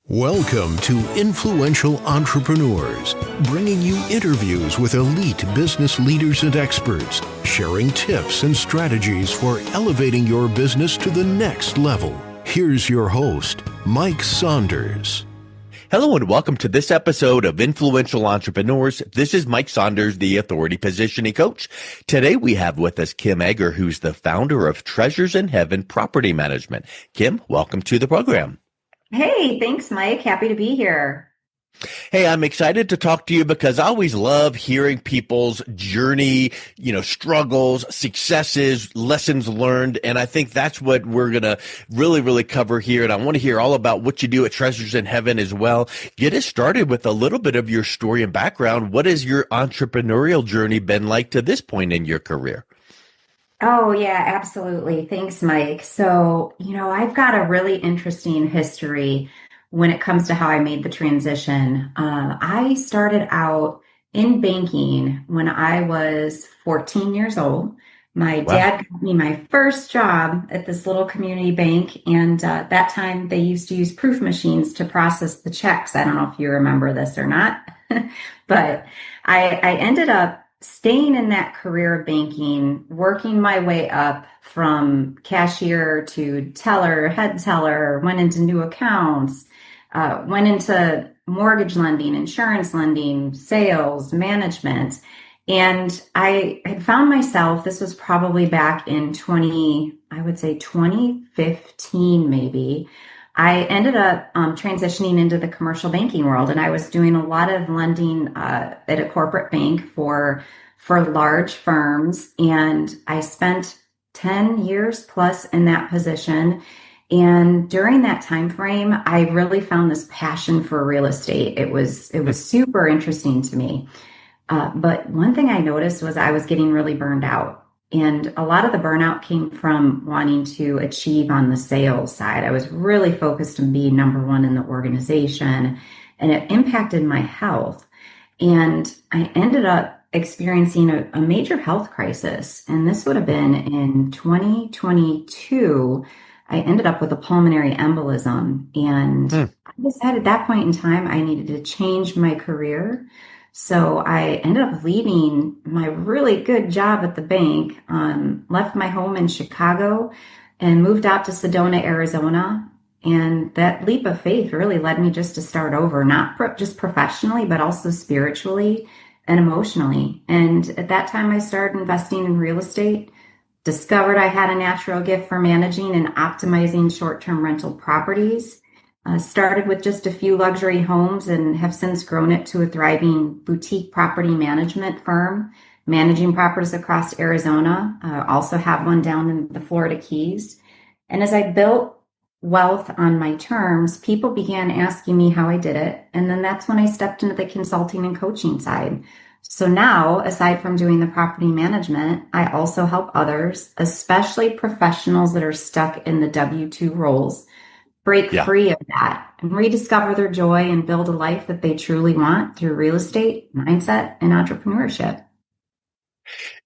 Welcome to Influential Entrepreneurs, bringing you interviews with elite business leaders and experts, sharing tips and strategies for elevating your business to the next level. Here's your host, Mike Saunders. Hello and welcome to this episode of Influential Entrepreneurs. This is Mike Saunders, the Authority Positioning Coach. Today we have with us Kim Egger, who's the founder of Treasures in Heaven Property Management. Kim, welcome to the program. Hey, thanks, Mike. Happy to be here. Hey, I'm excited to talk to you because I always love hearing people's journey, struggles, successes, lessons learned. And I think that's what we're going to really cover here. And I want to hear all about what you do at Treasures in Heaven as well. Get us started with a little bit of your story and background. What has your entrepreneurial journey been like to this point in your career? Oh, yeah, absolutely. Thanks, Mike. So, I've got a really interesting history when it comes to how I made the transition. I started out in banking when I was 14 years old. My dad got me my first job at this little community bank, and that time they used to use proof machines to process the checks. I don't know if you remember this or not, but I ended up staying in that career of banking, working my way up from cashier to teller, head teller, went into new accounts, went into mortgage lending, insurance lending, sales, management. And I had found myself, this was probably back in 2015 maybe. I ended up transitioning into the commercial banking world, and I was doing a lot of lending at a corporate bank for large firms. And I spent 10 years plus in that position. And during that time frame, I really found this passion for real estate. It was super interesting to me. But one thing I noticed was I was getting really burned out. And a lot of the burnout came from wanting to achieve on the sales side. I was really focused on being number one in the organization, and it impacted my health. And I ended up experiencing a major health crisis. And this would have been in 2022. I ended up with a pulmonary embolism. And I decided at that point in time, I needed to change my career. So I ended up leaving my really good job at the bank, left my home in Chicago and moved out to Sedona, Arizona. And that leap of faith really led me just to start over, not just professionally, but also spiritually and emotionally. And at that time, I started investing in real estate, discovered I had a natural gift for managing and optimizing short-term rental properties. Started with just a few luxury homes and have since grown it to a thriving boutique property management firm, managing properties across Arizona. Also have one down in the Florida Keys. And as I built wealth on my terms, people began asking me how I did it. And then that's when I stepped into the consulting and coaching side. So now, aside from doing the property management, I also help others, especially professionals that are stuck in the W-2 roles, break free of that and rediscover their joy and build a life that they truly want through real estate, mindset, and entrepreneurship.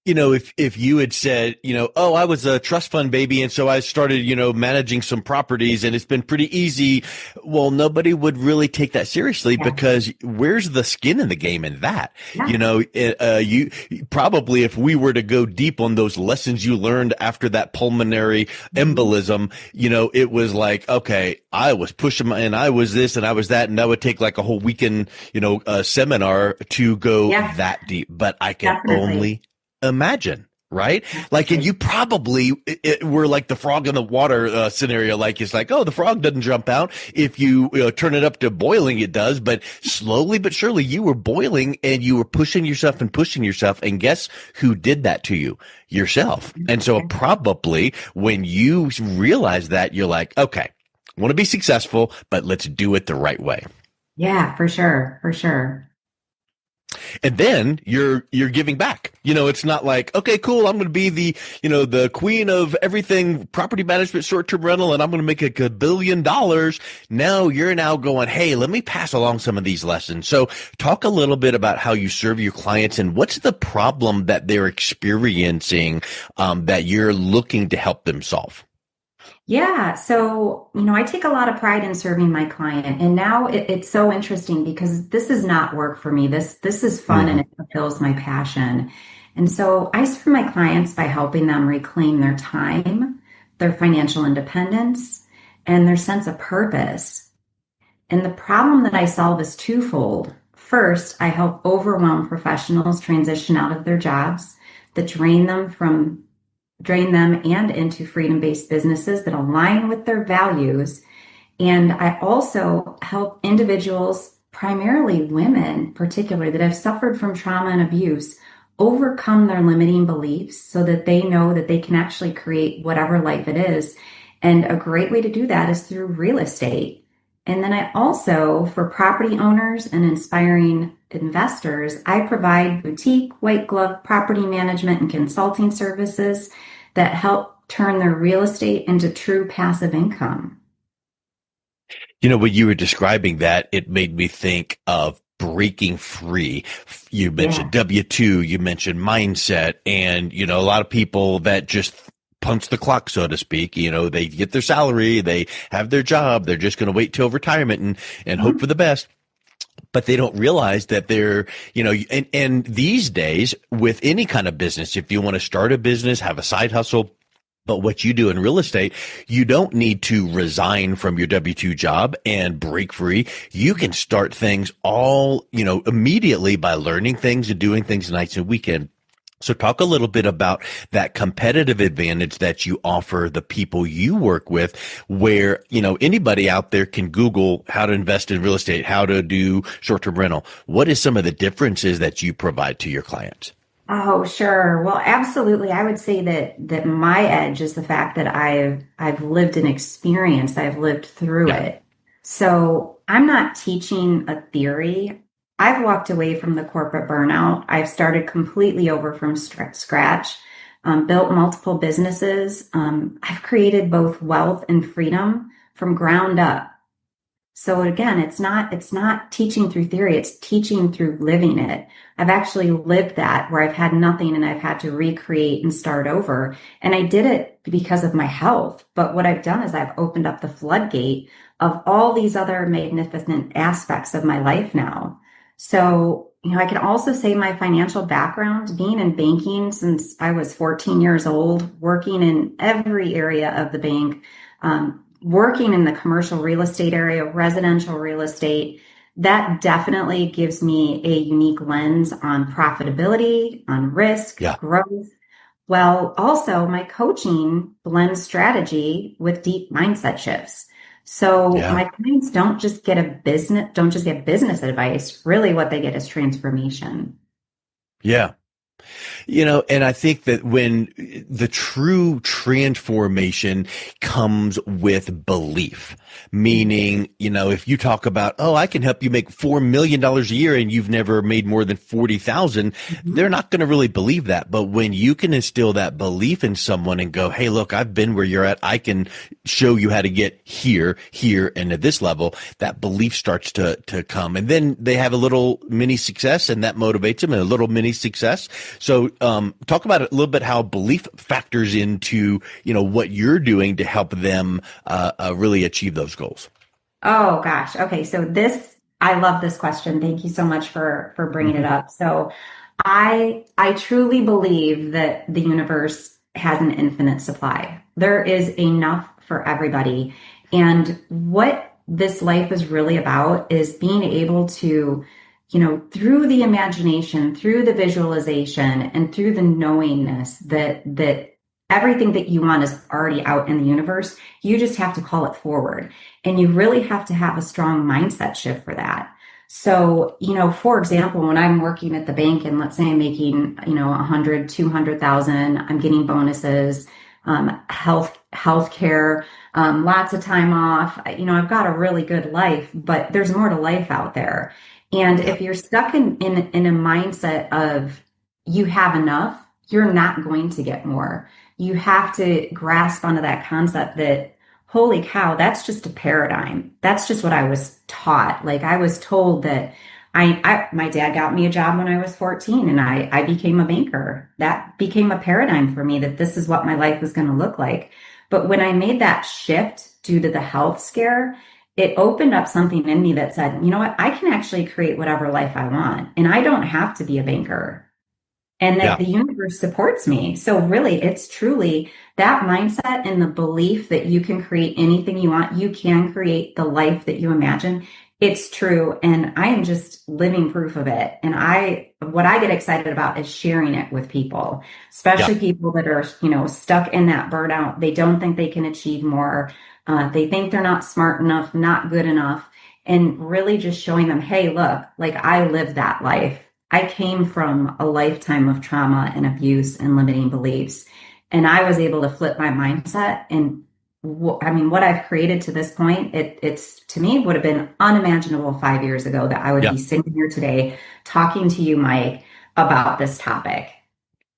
If you had said, oh, I was a trust fund baby, and so I started, managing some properties, and it's been pretty easy. Well, nobody would really take that seriously because where's the skin in the game in that? You probably, if we were to go deep on those lessons you learned after that pulmonary embolism, it was like, okay, I was pushing and I was this and I was that, and that would take like a whole weekend, seminar to go that deep. But I can only imagine, right? Like, and you probably were like the frog in the water scenario. Like, it's like, oh, the frog doesn't jump out. If you turn it up to boiling, it does. But slowly but surely, you were boiling and you were pushing yourself. And guess who did that to you? Yourself. And so probably when you realize that, you're like, okay, I want to be successful, but let's do it the right way. Yeah, for sure. For sure. And then you're giving back. It's not like, okay, cool, I'm going to be the, the queen of everything, property management, short-term rental, and I'm going to make $1 billion. Now you're going, hey, let me pass along some of these lessons. So talk a little bit about how you serve your clients and what's the problem that they're experiencing that you're looking to help them solve. Yeah, so, I take a lot of pride in serving my client, and now it's so interesting because this is not work for me. This is fun and Hmm. it fulfills my passion. And so I serve my clients by helping them reclaim their time, their financial independence, and their sense of purpose. And the problem that I solve is twofold. First, I help overwhelmed professionals transition out of their jobs that drain them and into freedom-based businesses that align with their values. And I also help individuals, primarily women, particularly that have suffered from trauma and abuse, overcome their limiting beliefs so that they know that they can actually create whatever life it is. And a great way to do that is through real estate. And then I also, for property owners and inspiring investors, I provide boutique white glove property management and consulting services that help turn their real estate into true passive income. When you were describing that, it made me think of breaking free. You mentioned Yeah. W-2, you mentioned mindset, and, a lot of people that just punch the clock, so to speak. They get their salary, they have their job, they're just going to wait till retirement and hope for the best. But they don't realize that and these days with any kind of business, if you want to start a business, have a side hustle, but what you do in real estate, you don't need to resign from your W-2 job and break free. You can start things all, immediately by learning things and doing things nights and weekend. So talk a little bit about that competitive advantage that you offer the people you work with, where, anybody out there can Google how to invest in real estate, how to do short-term rental. What is some of the differences that you provide to your clients? Oh, sure. Well, absolutely. I would say that my edge is the fact that I've lived an experience. I've lived through Yeah. it. So I'm not teaching a theory. I've walked away from the corporate burnout. I've started completely over from scratch, built multiple businesses. I've created both wealth and freedom from ground up. So again, it's not teaching through theory, it's teaching through living it. I've actually lived that where I've had nothing and I've had to recreate and start over. And I did it because of my health. But what I've done is I've opened up the floodgate of all these other magnificent aspects of my life now. So, I can also say my financial background, being in banking since I was 14 years old, working in every area of the bank, working in the commercial real estate area, residential real estate, that definitely gives me a unique lens on profitability, on risk, Yeah. growth. Well, also my coaching blends strategy with deep mindset shifts. So Yeah. my clients don't just get business advice. Really what they get is transformation. Yeah. And I think that when the true transformation comes with belief, meaning, if you talk about, oh, I can help you make $4 million dollars a year and you've never made more than 40,000, they're Mhm. not going to really believe that. But when you can instill that belief in someone and go, hey, look, I've been where you're at. I can show you how to get here, here, and at this level, that belief starts to come. And then they have a little mini success and that motivates them, and a little mini success. So talk about it a little bit, how belief factors into, what you're doing to help them really achieve those goals. Oh gosh. Okay. So I love this question. Thank you so much for bringing it Hmm. up. So I truly believe that the universe has an infinite supply. There is enough for everybody. And what this life is really about is being able to, through the imagination, through the visualization, and through the knowingness that everything that you want is already out in the universe, you just have to call it forward. And you really have to have a strong mindset shift for that. So, for example, when I'm working at the bank and let's say I'm making, 100, 200,000, I'm getting bonuses, health care, lots of time off. I've got a really good life, but there's more to life out there. And Yeah. if you're stuck in a mindset of you have enough, you're not going to get more. You have to grasp onto that concept that holy cow, that's just a paradigm. That's just what I was taught. Like I was told that my dad got me a job when I was 14 and I became a banker. That became a paradigm for me that this is what my life was going to look like. But when I made that shift due to the health scare, it opened up something in me that said, you know what, I can actually create whatever life I want, and I don't have to be a banker, and that Yeah. the universe supports me. So really, it's truly that mindset and the belief that you can create anything you want. You can create the life that you imagine. It's true. And I am just living proof of it. And what I get excited about is sharing it with people, Yeah. especially people that are, stuck in that burnout. They don't think they can achieve more. They think they're not smart enough, not good enough. And really just showing them, hey, look, like I lived that life. I came from a lifetime of trauma and abuse and limiting beliefs. And I was able to flip my mindset. And I mean, what I've created to this point, it's to me would have been unimaginable 5 years ago that I would Yeah. be sitting here today talking to you, Mike, about this topic.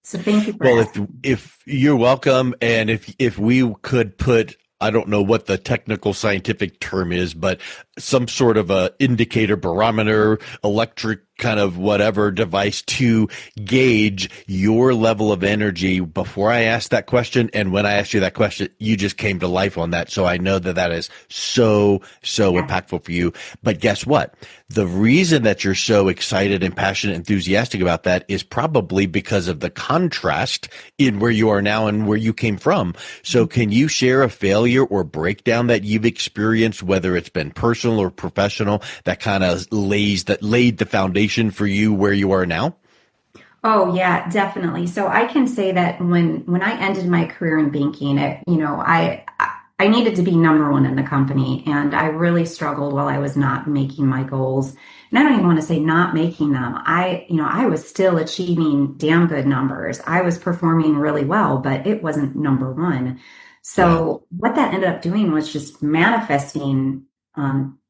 So thank you for Well, asking. if you're welcome, and if we could put, I don't know what the technical scientific term is, but some sort of a indicator, barometer, electric kind of whatever device to gauge your level of energy before I asked that question. And when I asked you that question, you just came to life on that. So I know that that is so Yeah. impactful for you. But guess what? The reason that you're so excited and passionate, enthusiastic about that is probably because of the contrast in where you are now and where you came from. So can you share a failure or breakdown that you've experienced, whether it's been personal or professional, that kind of laid the foundation for you where you are now? Oh yeah, definitely. So I can say that when I ended my career in banking, I needed to be number one in the company, and I really struggled while I was not making my goals. And I don't even want to say not making them. I was still achieving damn good numbers. I was performing really well, but it wasn't number one. Wow. So what that ended up doing was just manifesting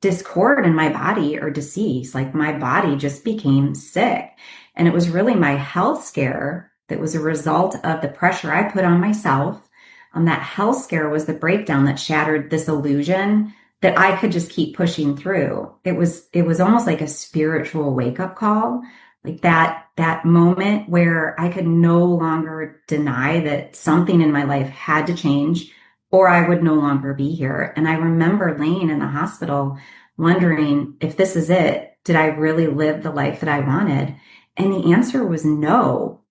discord in my body or disease. Like my body just became sick. And it was really my health scare that was a result of the pressure I put on myself. That health scare was the breakdown that shattered this illusion that I could just keep pushing through. It was almost like a spiritual wake up call, like that moment where I could no longer deny that something in my life had to change or I would no longer be here. And I remember laying in the hospital wondering if this is it. Did I really live the life that I wanted? And the answer was no.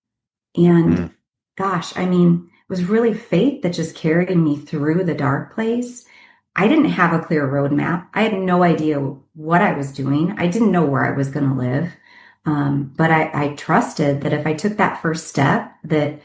Mm, And gosh, I mean, it was really fate that just carried me through the dark place. I didn't have a clear roadmap. I had no idea what I was doing. I didn't know where I was going to live. But I trusted that if I took that first step, that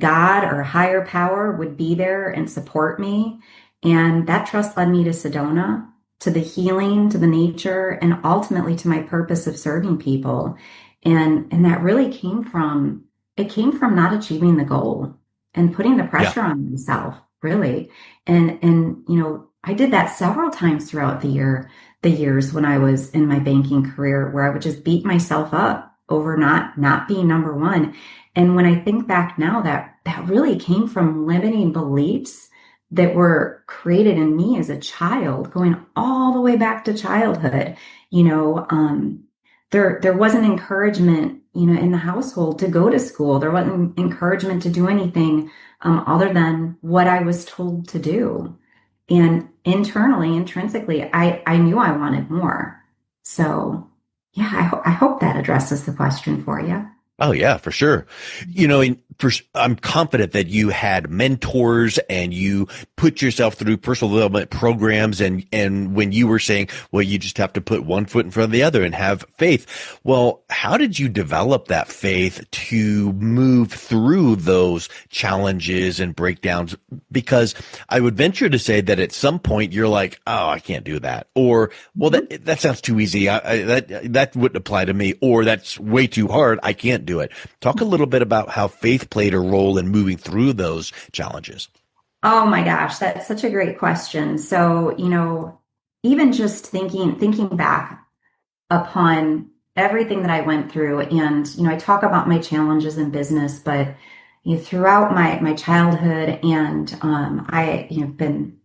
God or higher power would be there and support me. And that trust led me to Sedona, to the healing, to the nature, and ultimately to my purpose of serving people. And that really came from not achieving the goal and putting the yeah. pressure on myself, really. And I did that several times throughout the years when I was in my banking career, where I would just beat myself up over not being number one. And when I think back now, that really came from limiting beliefs that were created in me as a child, going all the way back to childhood. You know, there wasn't encouragement, in the household to go to school. There wasn't encouragement to do anything other than what I was told to do. And internally, intrinsically, I knew I wanted more. So, yeah, I hope that addresses the question for you. Oh yeah, for sure. I'm confident that you had mentors and you put yourself through personal development programs. And when you were saying, well, you just have to put one foot in front of the other and have faith. Well, how did you develop that faith to move through those challenges and breakdowns? Because I would venture to say that at some point you're like, oh, I can't do that. Or, well, that sounds too easy. That wouldn't apply to me. Or that's way too hard. I can't do it. Talk a little bit about how faith played a role in moving through those challenges. Oh my gosh, that's such a great question. So, even just thinking back upon everything that I went through. And, I talk about my challenges in business, but throughout my childhood and I, been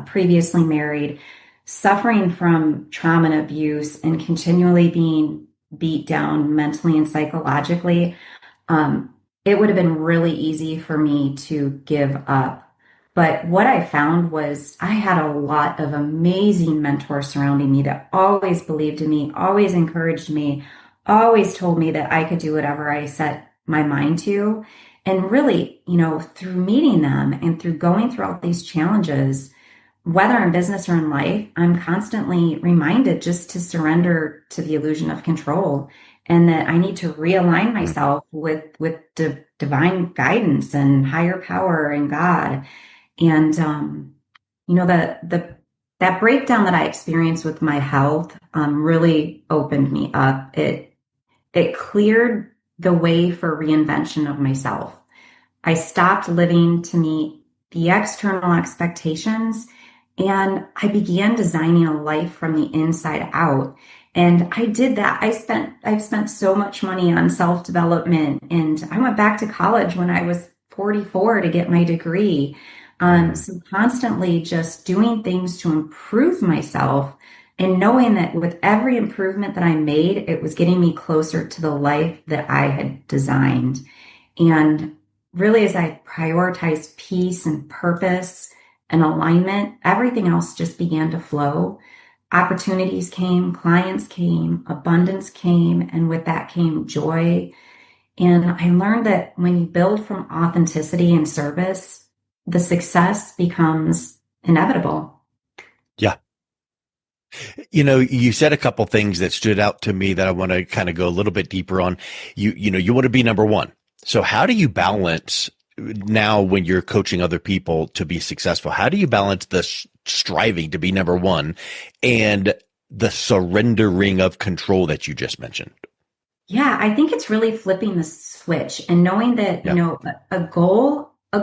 previously married, suffering from trauma and abuse and continually being beat down mentally and psychologically, it would have been really easy for me to give up. But what I found was I had a lot of amazing mentors surrounding me that always believed in me, always encouraged me, always told me that I could do whatever I set my mind to. And really, through meeting them and through going through all these challenges, whether in business or in life, I'm constantly reminded just to surrender to the illusion of control and that I need to realign Mm. myself with divine guidance and higher power and God. And the that breakdown that I experienced with my health really opened me up. It cleared the way for reinvention of myself. I stopped living to meet the external expectations and I began designing a life from the inside out. And I did that. I've spent so much money on self-development and I went back to college when I was 44 to get my degree. Mm. So constantly just doing things to improve myself and knowing that with every improvement that I made, it was getting me closer to the life that I had designed. And really, as I prioritized peace and purpose and alignment, everything else just began to flow. Opportunities came, clients came, abundance came, and with that came joy. And I learned that when you build from authenticity and service, the success becomes inevitable. Yeah. You said a couple things that stood out to me that I want to kind of go a little bit deeper on. You want to be number one. So how do you balance now when you're coaching other people to be successful? How do you balance the striving to be number one and the surrendering of control that you just mentioned? Yeah, I think it's really flipping the switch and knowing that, Yeah. a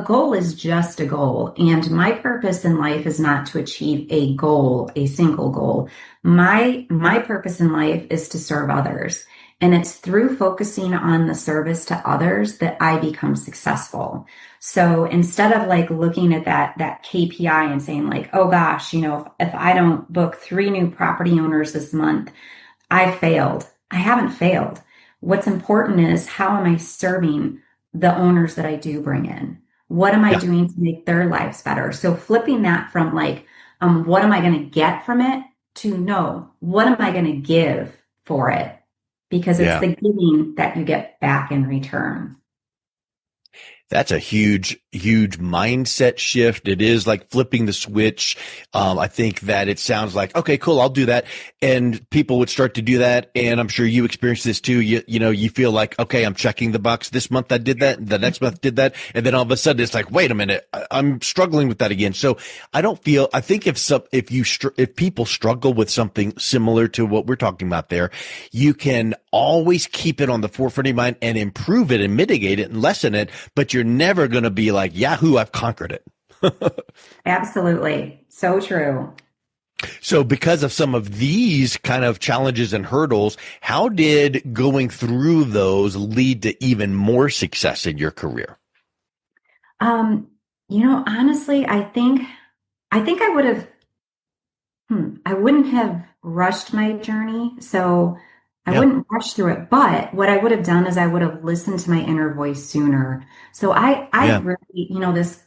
goal is just a goal. And my purpose in life is not to achieve a goal, a single goal. My purpose in life is to serve others. And it's through focusing on the service to others that I become successful. So instead of like looking at that KPI and saying like, oh gosh, if I don't book 3 new property owners this month, I failed. I haven't failed. What's important is how am I serving the owners that I do bring in? What am I Yeah. doing to make their lives better? So flipping that from like, what am I going to get from it to no, what am I going to give for it? Because it's Yeah. the giving that you get back in return. That's a huge, huge mindset shift. It is like flipping the switch. I think that it sounds like, okay, cool, I'll do that. And people would start to do that. And I'm sure you experience this too. You feel like, okay, I'm checking the box. This month I did that. The next month did that. And then all of a sudden it's like, wait a minute, I'm struggling with that again. So I think if people struggle with something similar to what we're talking about there, you can always keep it on the forefront of your mind and improve it and mitigate it and lessen it. But you're never going to be like, Yahoo, I've conquered it. Absolutely. So true. So because of some of these kind of challenges and hurdles, how did going through those lead to even more success in your career? Um, Honestly, I think I wouldn't have rushed my journey. So I Yeah. wouldn't rush through it. But what I would have done is I would have listened to my inner voice sooner. So I Yeah. really,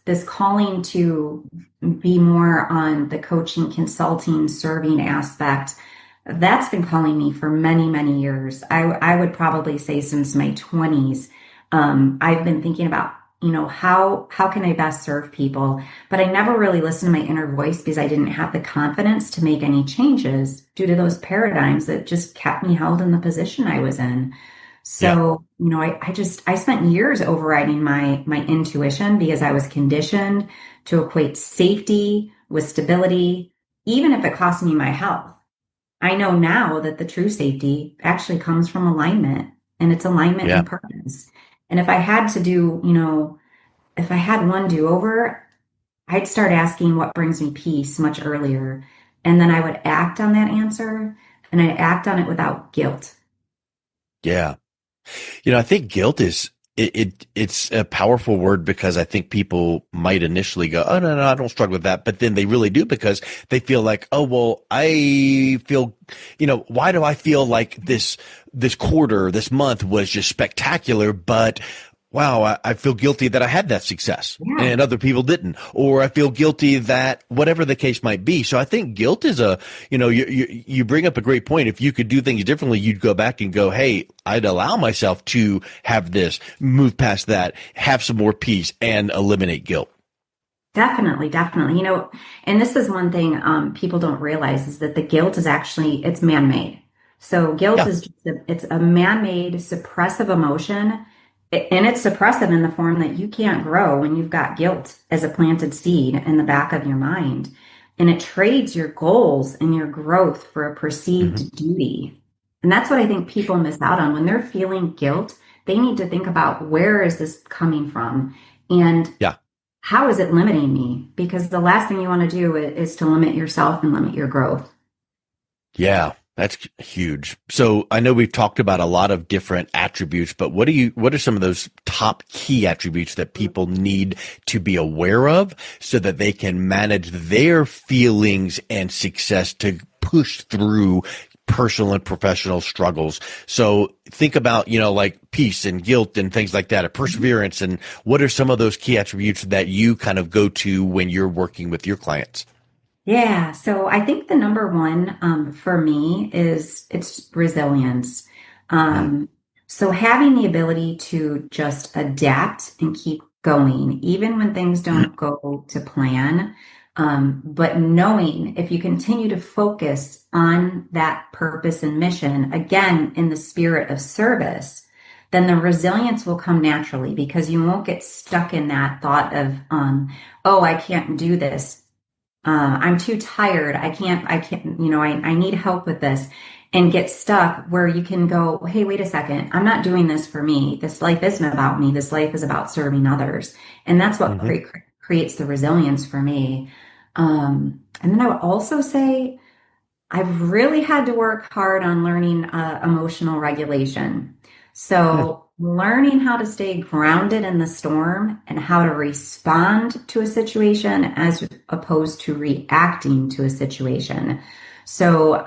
this calling to be more on the coaching, consulting, serving aspect, that's been calling me for many, many years. I would probably say since my 20s. I've been thinking about, how can I best serve people? But I never really listened to my inner voice because I didn't have the confidence to make any changes due to those paradigms that just kept me held in the position I was in. Yeah. So, I spent years overriding my intuition because I was conditioned to equate safety with stability, even if it cost me my health. I know now that the true safety actually comes from alignment, and it's alignment Yeah. and purpose. And if I had one do over, I'd start asking what brings me peace much earlier. And then I would act on that answer and I'd act on it without guilt. Yeah. I think guilt it's a powerful word because I think people might initially go, oh, no, I don't struggle with that. But then they really do because they feel like, oh, well, I feel, why do I feel like this quarter, this month was just spectacular, but wow, I feel guilty that I had that success Yeah. and other people didn't, or I feel guilty that whatever the case might be. So I think guilt is you bring up a great point. If you could do things differently, you'd go back and go, hey, I'd allow myself to have this, move past that, have some more peace and eliminate guilt. Definitely, definitely. And this is one thing people don't realize is that the guilt is actually it's man-made. So guilt Yeah. is it's a man-made suppressive emotion, and it's suppressive in the form that you can't grow when you've got guilt as a planted seed in the back of your mind, and it trades your goals and your growth for a Hmm. perceived duty. And that's what I think people miss out on when they're feeling guilt. They need to think about where is this coming from, and Yeah. how is it limiting me? Because the last thing you want to do is to limit yourself and limit your growth. Yeah, that's huge. So I know we've talked about a lot of different attributes, but what are some of those top key attributes that people need to be aware of so that they can manage their feelings and success to push through personal and professional struggles? So think about, like peace and guilt and things like that, or perseverance. And what are some of those key attributes that you kind of go to when you're working with your clients? Yeah, so I think the number one for me is it's resilience. Mm, Um, so having the ability to just adapt and keep going, even when things don't go to plan, but knowing if you continue to focus on that purpose and mission, again, in the spirit of service, then the resilience will come naturally because you won't get stuck in that thought of, oh, I can't do this. I'm too tired. I can't, I need help with this and get stuck where you can go, hey, wait a second. I'm not doing this for me. This life isn't about me. This life is about serving others. And that's what hmm creates the resilience for me. And then I would also say, I've really had to work hard on learning emotional regulation. So, learning how to stay grounded in the storm and how to respond to a situation as opposed to reacting to a situation. So,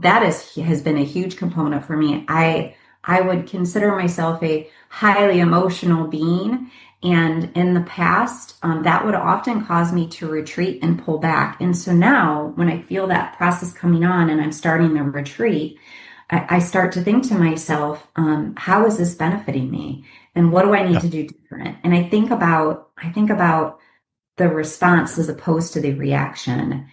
that has been a huge component for me. I would consider myself a highly emotional being, and in the past, that would often cause me to retreat and pull back. And so now, when I feel that process coming on and I'm starting the retreat, I start to think to myself, how is this benefiting me? And what do I need Yeah. to do different? And I think about the response as opposed to the reaction.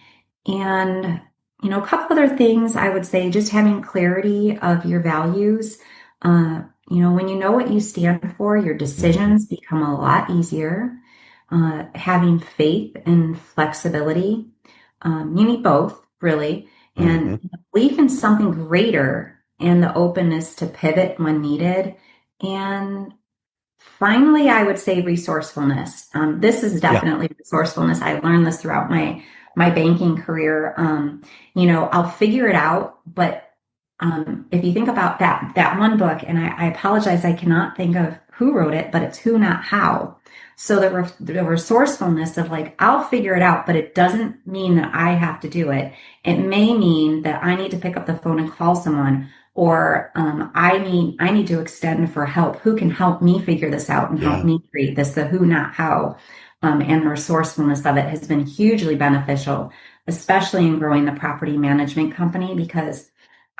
And, a couple other things I would say, just having clarity of your values. When you know what you stand for, your Hmm. decisions become a lot easier. Having faith and flexibility. You need both, really. Hmm. And belief in something greater and the openness to pivot when needed. And finally, I would say resourcefulness. This is Yeah. definitely resourcefulness. I learned this throughout my banking career. I'll figure it out, but if you think about that one book, and I apologize, I cannot think of who wrote it, but it's Who Not How. So the resourcefulness of like I'll figure it out, but it doesn't mean that I have to do it. It may mean that I need to pick up the phone and call someone, or I need to extend for help. Who can help me figure this out and help Yeah. me create this? The who, not how, and the resourcefulness of it has been hugely beneficial, especially in growing the property management company because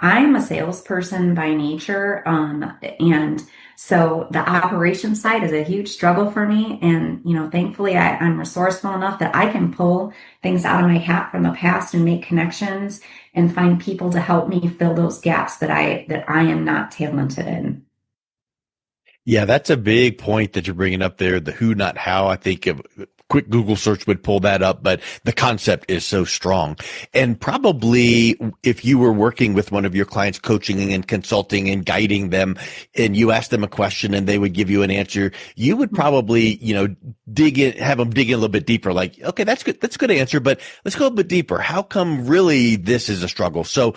I'm a salesperson by nature, and so the operation side is a huge struggle for me. And thankfully, I'm resourceful enough that I can pull things out of my hat from the past and make connections and find people to help me fill those gaps that I am not talented in. Yeah, that's a big point that you're bringing up there. The who, not how. I think a quick Google search would pull that up, but the concept is so strong. And probably if you were working with one of your clients, coaching and consulting and guiding them, and you asked them a question and they would give you an answer, you would probably, dig in, have them dig in a little bit deeper. Like, okay, that's good. That's a good answer, but let's go a bit deeper. How come really this is a struggle? So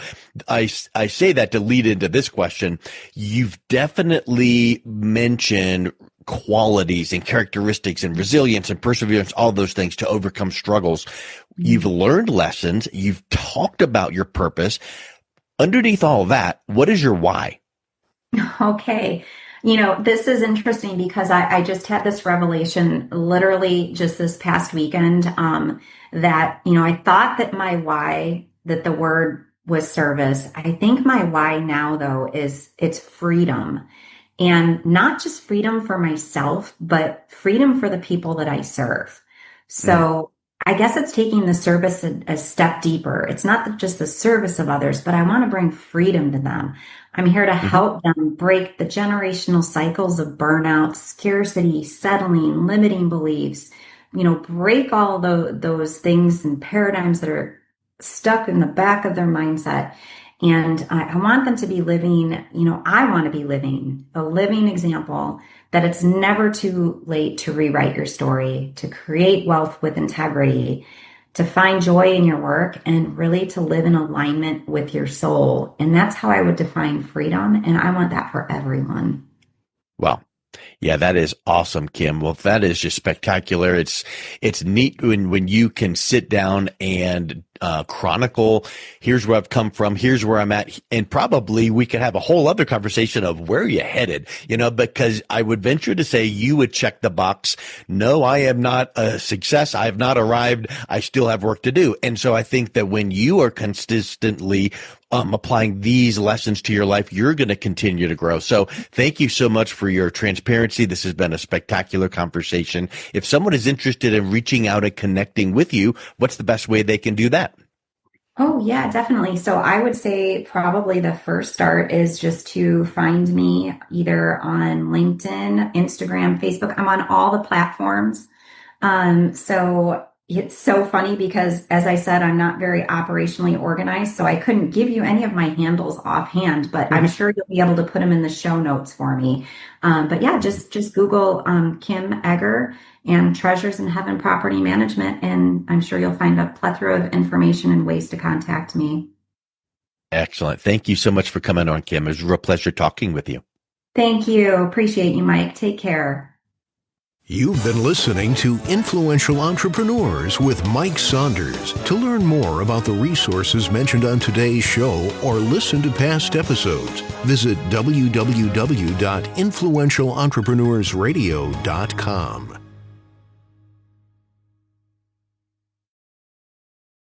I say that to lead into this question. You've definitely mentioned qualities and characteristics and resilience and perseverance, all those things to overcome struggles. You've learned lessons. You've talked about your purpose. Underneath all of that, what is your why? Okay. This is interesting because I just had this revelation literally just this past weekend, that, I thought that my why, that the word was service. I think my why now, though, is it's freedom. And not just freedom for myself, but freedom for the people that I serve. Mm, So I guess it's taking the service a step deeper. It's not just the service of others, but I want to bring freedom to them. I'm here to mhm. help them break the generational cycles of burnout, scarcity, settling, limiting beliefs, break all those things and paradigms that are stuck in the back of their mindset. And I want them to be living, I want to be living a living example that it's never too late to rewrite your story, to create wealth with integrity, to find joy in your work, and really to live in alignment with your soul. And that's how I would define freedom. And I want that for everyone. Wow. Yeah, that is awesome, Kim. Well, that is just spectacular. It's neat when you can sit down and chronicle, here's where I've come from, here's where I'm at, and probably we could have a whole other conversation of where are you headed, because I would venture to say you would check the box. No, I am not a success. I have not arrived. I still have work to do. And so I think that when you are consistently applying these lessons to your life, you're going to continue to grow. So thank you so much for your transparency. This has been a spectacular conversation. If someone is interested in reaching out and connecting with you, what's the best way they can do that? Oh, yeah, definitely. So I would say probably the first start is just to find me either on LinkedIn, Instagram, Facebook. I'm on all the platforms. So it's so funny because, as I said, I'm not very operationally organized, so I couldn't give you any of my handles offhand, but I'm Mhm. sure you'll be able to put them in the show notes for me. But yeah, just Google Kim Egger and Treasures in Heaven Property Management, and I'm sure you'll find a plethora of information and ways to contact me. Excellent. Thank you so much for coming on, Kim. It was a real pleasure talking with you. Thank you. Appreciate you, Mike. Take care. You've been listening to Influential Entrepreneurs with Mike Saunders. To learn more about the resources mentioned on today's show or listen to past episodes, visit www.influentialentrepreneursradio.com.